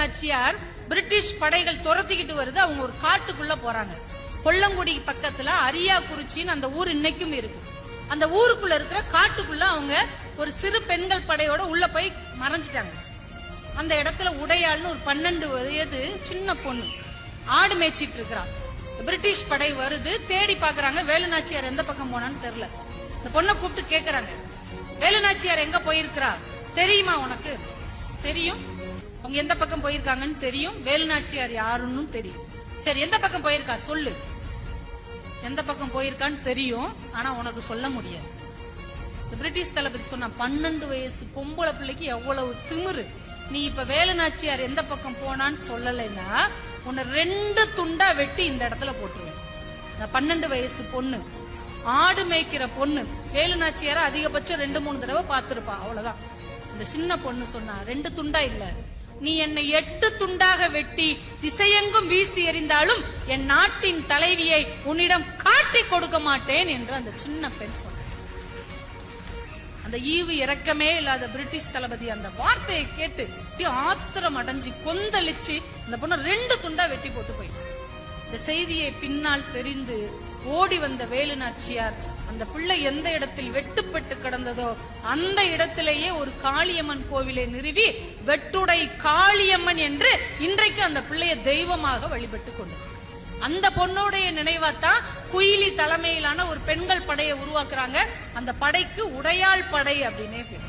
Nachiyar British படைகள் துரத்திக்கிட்டு வருது. அவங்க ஒரு காட்டுக்குள்ள போறாங்க. கொல்லங்குடி பக்கத்துல அரியாக்குறிச்சின்னு அந்த ஊர் இன்னைக்கும் இருக்கு. அந்த ஊருக்குள்ள இருக்கிற காட்டுக்குள்ள அவங்க ஒரு சிறு பெண்கள் படையோட உள்ள போய் மறைஞ்சிட்டாங்க. அந்த இடத்துல உடையாள்னு ஒரு 12 வயது சின்ன பொண்ணு ஆடு மேய்ச்சிட்டு இருக்கிறா. பிரிட்டிஷ் படை வருது, தேடி பாக்குறாங்க. வேலுநாச்சியார் எந்த பக்கம் போனான்னு தெரியல. இந்த பொண்ணை கூப்பிட்டு கேக்குறாங்க, வேலுநாச்சியார் எங்க போயிருக்கிறா தெரியுமா உனக்கு? தெரியும். அவங்க எந்த பக்கம் போயிருக்காங்கன்னு தெரியும். வேலுநாச்சியார் யாருன்னு தெரியும். சரி, எந்த பக்கம் போயிருக்கா சொல்லு. எந்த பக்கம் போயிருக்கான்னு தெரியும், ஆனா உனக்கு சொல்ல முடியாது. பிரிட்டிஷ் தளபதி சொன்னா, 12 வயசு பொம்பளை பிள்ளைக்கு எவ்வளவு திமிரு. நீ இப்ப வேலுநாச்சியார் எந்த பக்கம் போனான்னு சொல்லலைன்னா உன்னை 2 துண்டா வெட்டி இந்த இடத்துல போட்டுருவேன். 12 வயசு பொண்ணு, ஆடு மேய்க்கிற பொண்ணு. வேலுநாச்சியார அதிகபட்சம் 2-3 தடவை பார்த்திருப்பா, அவ்வளவுதான். இந்த சின்ன பொண்ணு சொன்னா, 2 துண்டா இல்ல, நீ என்னை 8 துண்டாக வெட்டி திசையெங்கும் வீசி எறிந்தாலும் என் நாட்டின் தலைவியை உன்னிடம் காட்டி கொடுக்க மாட்டேன் என்று அந்த சின்ன பெண் சொன்ன. அந்த ஈவு இறக்கமே இல்லாத பிரிட்டிஷ் தளபதி அந்த வார்த்தையை கேட்டு ஆத்திரம் அடைஞ்சு கொந்தளிச்சு அந்த பொண்ணு 2 துண்டா வெட்டி போட்டு போயிட்டு. இந்த செய்தியை பின்னால் தெரிந்து ஓடி வந்த வேலுநாச்சியார் அந்த பிள்ளை எந்த இடத்தில் வெட்டுப்பட்டு கிடந்ததோ அந்த இடத்திலேயே ஒரு காளியம்மன் கோவிலை நிறுவி வெட்டுடை காளியம்மன் என்று இன்றைக்கு அந்த பிள்ளைய தெய்வமாக வழிபட்டு கொண்டது. அந்த பொண்ணோடைய நினைவாத்தான் குயிலி தலைமையிலான ஒரு பெண்கள் படையை உருவாக்குறாங்க. அந்த படைக்கு உடையாள் படை அப்படின்னே பேர்.